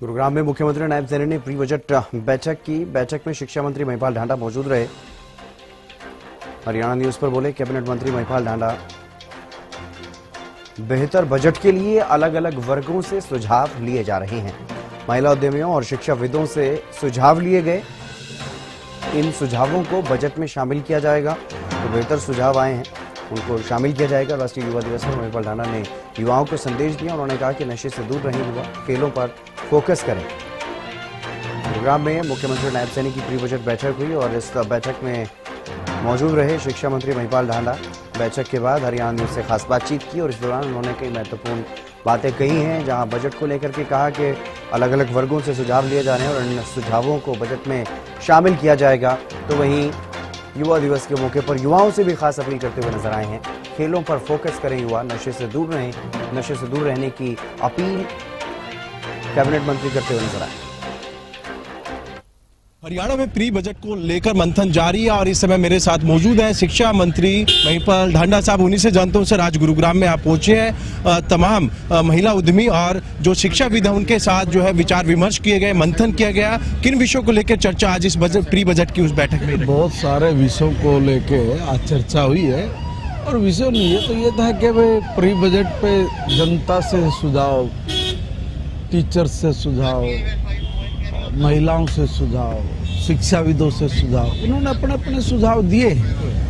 गुरुग्राम में मुख्यमंत्री नायब सैनी ने प्री बजट बैठक की। बैठक में शिक्षा मंत्री महिपाल ढांडा मौजूद रहे। हरियाणा न्यूज पर बोले कैबिनेट मंत्री महिपाल ढांडा, बेहतर बजट के लिए अलग अलग वर्गों से सुझाव लिए जा रहे हैं। महिला उद्यमियों और शिक्षाविदों से सुझाव लिए गए। इन सुझावों को बजट में शामिल किया जाएगा। तो बेहतर सुझाव आए हैं, उनको शामिल किया जाएगा। राष्ट्रीय युवा दिवस पर महिपाल ढांडा ने युवाओं को संदेश दिया। उन्होंने कहा कि नशे से दूर रहें, युवा खेलों पर फोकस करें। गुरुग्राम में मुख्यमंत्री नायब सैनी की प्री बजट बैठक हुई और इस बैठक में मौजूद रहे शिक्षा मंत्री महिपाल ढांडा। बैठक के बाद हरियाणा न्यूज से खास बातचीत की और इस दौरान उन्होंने कई महत्वपूर्ण बातें कही हैं, जहां बजट को लेकर के कहा कि अलग अलग वर्गों से सुझाव लिए जा रहे हैं और इन सुझावों को बजट में शामिल किया जाएगा। तो वहीं युवा दिवस के मौके पर युवाओं से भी खास अपील करते हुए नजर आए हैं। खेलों पर फोकस करें युवा, नशे से दूर रहें। नशे से दूर रहने की अपील कैबिनेट मंत्री करते हुए नजर आए। हरियाणा में प्री बजट को लेकर मंथन जारी है और इस समय मेरे साथ मौजूद हैं शिक्षा मंत्री महिपाल ढांडा साहब। उन्हीं से जानते हैं सर, आज गुरुग्राम में आप पहुंचे हैं। तमाम महिला उद्यमी और जो शिक्षाविद हैं उनके साथ जो है विचार विमर्श किए गए, मंथन किया गया। किन विषयों को लेकर चर्चा आज इस प्री बजट की उस बैठक में? बहुत सारे विषयों को लेकर आज चर्चा हुई है और विषय नहीं है तो ये था कि भाई प्री बजट पे जनता से सुझाव, टीचर से सुझाव, महिलाओं से सुझाव, शिक्षाविदों से सुझाव, उन्होंने अपने अपने सुझाव दिए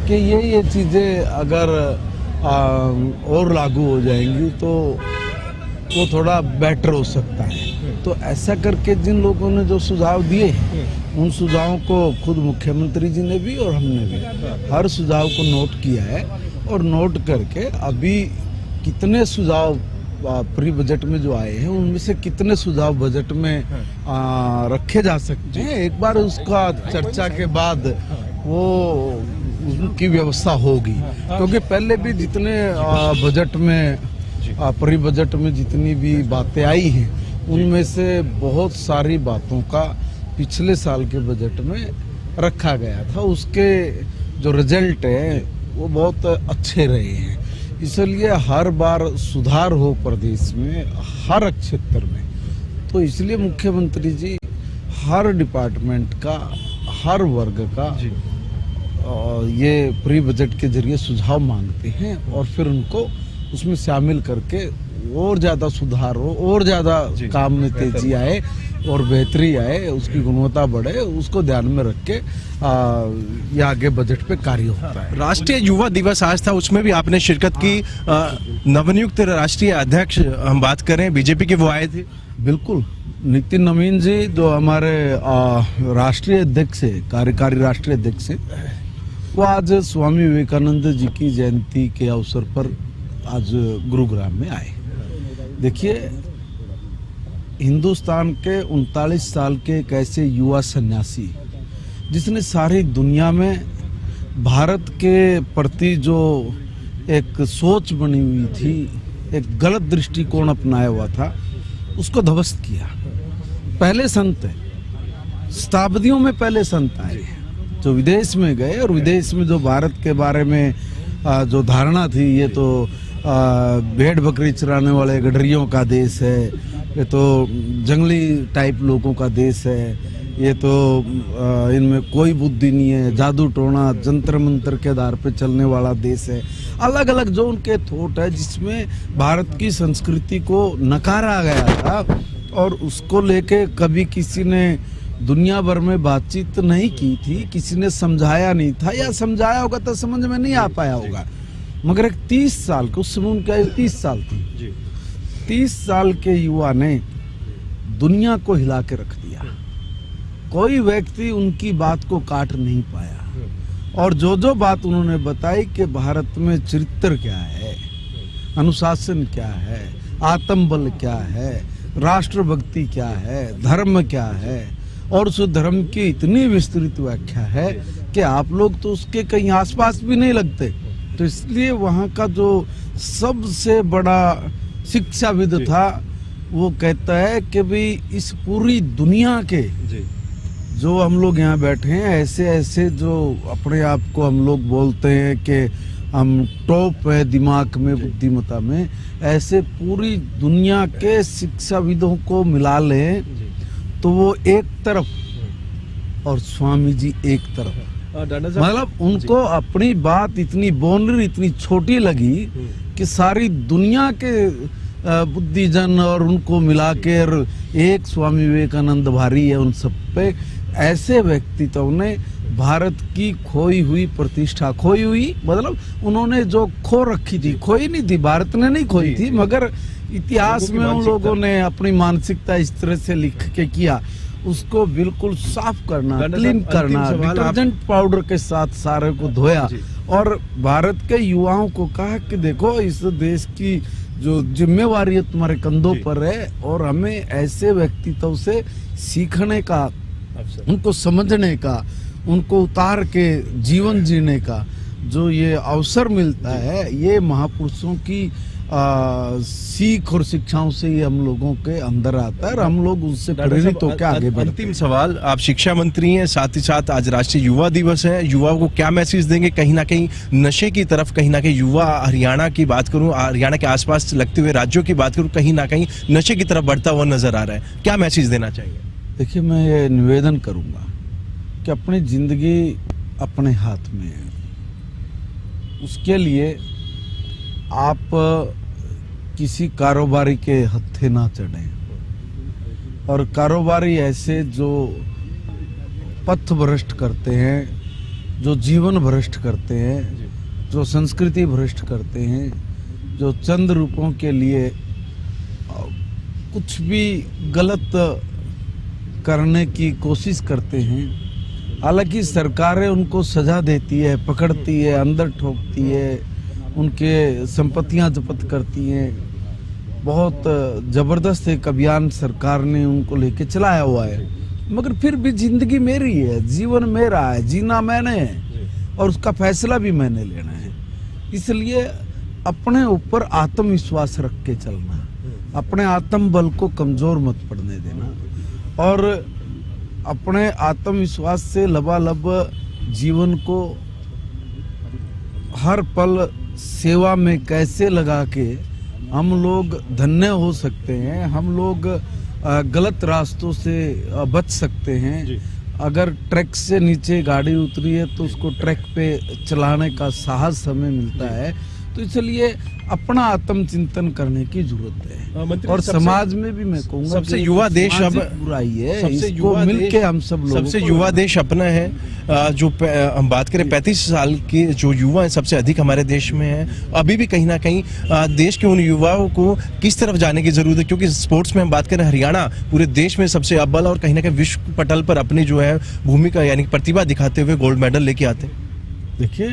कि ये चीज़ें अगर और लागू हो जाएंगी तो वो थोड़ा बेटर हो सकता है। तो ऐसा करके जिन लोगों ने जो सुझाव दिए उन सुझावों को खुद मुख्यमंत्री जी ने भी और हमने भी हर सुझाव को नोट किया है और नोट करके अभी कितने सुझाव प्री बजट में जो आए हैं उनमें से कितने सुझाव बजट में रखे जा सकते हैं, एक बार उसका चर्चा के बाद वो उनकी व्यवस्था होगी। क्योंकि पहले भी जितने बजट में प्री बजट में जितनी भी बातें आई हैं उनमें से बहुत सारी बातों का पिछले साल के बजट में रखा गया था। उसके जो रिजल्ट है वो बहुत अच्छे रहे हैं। इसलिए हर बार सुधार हो प्रदेश में हर क्षेत्र में, तो इसलिए मुख्यमंत्री जी हर डिपार्टमेंट का, हर वर्ग का ये प्री बजट के जरिए सुझाव मांगते हैं और फिर उनको उसमें शामिल करके और ज़्यादा सुधार हो, और ज़्यादा काम में तेजी आए और बेहतरी आए, उसकी गुणवत्ता बढ़े, उसको ध्यान में रख के ये आगे बजट पे कार्य होता है। राष्ट्रीय युवा दिवस आज था, उसमें भी आपने शिरकत की। नवनियुक्त राष्ट्रीय अध्यक्ष हम बात करें बीजेपी के, वो आए थे। बिल्कुल, नितिन नवीन जी जो हमारे राष्ट्रीय अध्यक्ष है, कार्यकारी राष्ट्रीय अध्यक्ष है, वो आज स्वामी विवेकानंद जी की जयंती के अवसर पर आज गुरुग्राम में आए। देखिए, हिंदुस्तान के 39 साल के एक ऐसे युवा सन्यासी जिसने सारी दुनिया में भारत के प्रति जो एक सोच बनी हुई थी, एक गलत दृष्टिकोण अपनाया हुआ था, उसको ध्वस्त किया। पहले संत है, शताब्दियों में पहले संत आए जो विदेश में गए और विदेश में जो भारत के बारे में जो धारणा थी, ये तो भेड़ बकरी चराने वाले गडरियों का देश है, ये तो जंगली टाइप लोगों का देश है, ये तो इनमें कोई बुद्धि नहीं है, जादू टोना जंतर मंतर के आधार पे चलने वाला देश है। अलग अलग जो उनके थॉट है जिसमें भारत की संस्कृति को नकारा गया था और उसको लेके कभी किसी ने दुनिया भर में बातचीत नहीं की थी, किसी ने समझाया नहीं था, या समझाया होगा तो समझ में नहीं आ पाया होगा। मगर एक 30 साल के, उस समय उनका 30 साल थी, 30 साल के युवा ने दुनिया को हिला के रख दिया। कोई व्यक्ति उनकी बात को काट नहीं पाया और जो बात उन्होंने बताई कि भारत में चरित्र क्या है, अनुशासन क्या है, आत्मबल क्या है, राष्ट्रभक्ति क्या है, धर्म क्या है, और उस धर्म की इतनी विस्तृत व्याख्या है कि आप लोग तो उसके कहीं आसपास भी नहीं लगते। तो इसलिए वहाँ का जो सबसे बड़ा शिक्षाविद था वो कहता है कि भाई इस पूरी दुनिया के जो हम लोग यहाँ बैठे हैं, ऐसे ऐसे जो अपने आप को हम लोग बोलते हैं कि हम टॉप है दिमाग में, बुद्धिमत्ता में, ऐसे पूरी दुनिया के शिक्षाविदों को मिला लें तो वो एक तरफ और स्वामी जी एक तरफ। मतलब उनको अपनी बात इतनी बाउंड्री इतनी छोटी लगी कि सारी दुनिया के बुद्धिजन और उनको मिला के एक स्वामी विवेकानंद भारी है उन सब पे। ऐसे व्यक्तित्व ने भारत की खोई हुई प्रतिष्ठा, खोई हुई मतलब उन्होंने जो खो रखी थी, खोई नहीं थी, भारत ने नहीं खोई थी, मगर इतिहास में उन लोगों ने अपनी मानसिकता इस तरह से लिख के किया, उसको बिल्कुल साफ करना, क्लीन करना, डिटर्जेंट पाउडर के साथ सारे को धोया और भारत के युवाओं को कहा कि देखो इस देश की जो जिम्मेवारी है तुम्हारे कंधों पर है और हमें ऐसे व्यक्तित्व से सीखने का, उनको समझने का, उनको उतार के जीवन जीने का जो ये अवसर मिलता है, ये महापुरुषों की सीख और शिक्षाओं से ये हम लोगों के अंदर आता है और हम लोग उससे प्रेरित होकर आगे बढ़ते हैं। अंतिम सवाल, आप शिक्षा मंत्री हैं, साथ ही साथ आज राष्ट्रीय युवा दिवस है, युवाओं को क्या मैसेज देंगे? कहीं ना कहीं नशे की तरफ, कहीं ना कहीं युवा हरियाणा की बात करूं, हरियाणा के आसपास लगते हुए राज्यों की बात करूं, कहीं ना कहीं नशे की तरफ बढ़ता हुआ नजर आ रहा है, क्या मैसेज देना चाहिए? देखिए, मैं ये निवेदन करूंगा कि अपनी जिंदगी अपने हाथ में है, उसके लिए आप किसी कारोबारी के हत्थे ना चढ़ें और कारोबारी ऐसे जो पथ भ्रष्ट करते हैं, जो जीवन भ्रष्ट करते हैं, जो संस्कृति भ्रष्ट करते हैं, जो चंद रूपों के लिए कुछ भी गलत करने की कोशिश करते हैं, हालांकि सरकारें उनको सजा देती है, पकड़ती है, अंदर ठोकती है, उनके संपत्तियां जब्त करती हैं, बहुत जबरदस्त एक अभियान सरकार ने उनको लेके चलाया हुआ है, मगर फिर भी जिंदगी मेरी है, जीवन मेरा है, जीना मैंने है और उसका फैसला भी मैंने लेना है। इसलिए अपने ऊपर आत्मविश्वास रख के चलना, अपने आत्मबल को कमजोर मत पड़ने देना और अपने आत्मविश्वास से लबालब जीवन को हर पल सेवा में कैसे लगा के हम लोग धन्य हो सकते हैं, हम लोग गलत रास्तों से बच सकते हैं। अगर ट्रैक से नीचे गाड़ी उतरी है तो उसको ट्रैक पे चलाने का साहस हमें मिलता है, तो इसलिए अपना आत्मचिंतन करने की जरूरत है। और समाज में भी मैं कहूँगा सबसे युवा देश अब बुराई है, इसको मिलके हम सब लोग सबसे युवा देश अपना है। जो हम बात करें 35 साल के जो युवा हैं सबसे अधिक हमारे देश में है। अभी भी कहीं ना कहीं देश के उन युवाओं को किस तरफ जाने की जरूरत है, क्योंकि स्पोर्ट्स में हम बात करें हरियाणा पूरे देश में सबसे अव्वल और कहीं ना कहीं विश्व पटल पर अपनी जो है भूमिका यानी प्रतिभा दिखाते हुए गोल्ड मेडल लेके आते हैं। देखिए,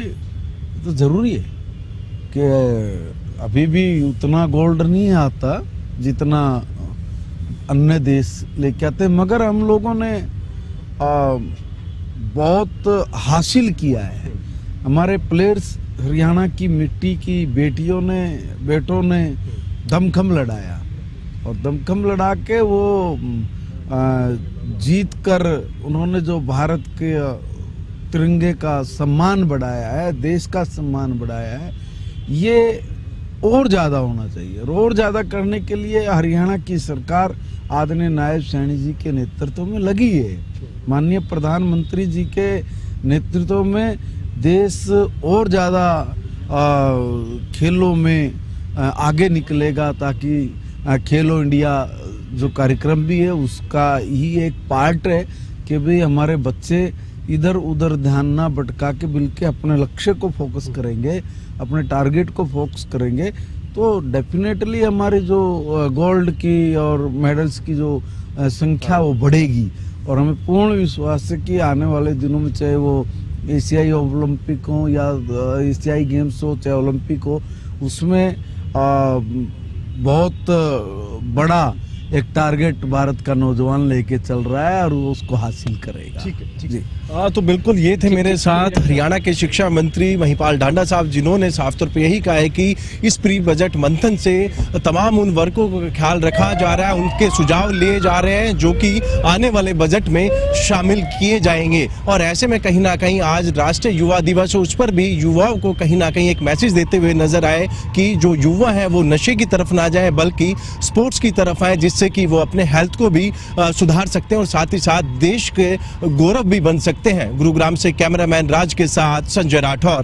तो जरूरी है कि अभी भी उतना गोल्ड नहीं आता जितना अन्य देश लेके आते, मगर हम लोगों ने बहुत हासिल किया है। हमारे प्लेयर्स, हरियाणा की मिट्टी की बेटियों ने, बेटों ने दमखम लड़ाया और दमखम लड़ा के वो जीत कर उन्होंने जो भारत के तिरंगे का सम्मान बढ़ाया है, देश का सम्मान बढ़ाया है, ये और ज़्यादा होना चाहिए। और ज़्यादा करने के लिए हरियाणा की सरकार आदरणीय नायब सैनी जी के नेतृत्व में लगी है। माननीय प्रधानमंत्री जी के नेतृत्व में देश और ज़्यादा खेलों में आगे निकलेगा, ताकि खेलो इंडिया जो कार्यक्रम भी है उसका ही एक पार्ट है कि भाई हमारे बच्चे इधर उधर ध्यान ना भटका के बल्कि अपने लक्ष्य को फोकस करेंगे, अपने टारगेट को फोकस करेंगे, तो डेफिनेटली हमारी जो गोल्ड की और मेडल्स की जो संख्या वो बढ़ेगी। और हमें पूर्ण विश्वास है कि आने वाले दिनों में चाहे वो एशियाई ओलंपिक हो या एशियाई गेम्स हो चाहे ओलंपिक हो, उसमें बहुत बड़ा एक टारगेट भारत का नौजवान लेके चल रहा है और वो उसको हासिल करेगा। ठीक है, ठीक है। तो बिल्कुल ये थे मेरे साथ हरियाणा के शिक्षा मंत्री महिपाल ढांडा साहब, जिन्होंने साफ तौर पे यही कहा है कि इस प्री बजट मंथन से तमाम उन वर्गों का ख्याल रखा जा रहा है, उनके सुझाव लिए जा रहे हैं जो कि आने वाले बजट में शामिल किए जाएंगे। और ऐसे में कहीं ना कहीं आज राष्ट्रीय युवा दिवस है, उस पर भी युवाओं को कहीं ना कहीं एक मैसेज देते हुए नजर आए कि जो युवा है वो नशे की तरफ ना जाए बल्कि स्पोर्ट्स की तरफ आए, जिससे जिससे कि वो अपने हेल्थ को भी सुधार सकते हैं और साथ ही साथ देश के गौरव भी बन सकते हैं। गुरुग्राम से कैमरामैन राज के साथ संजय राठौर।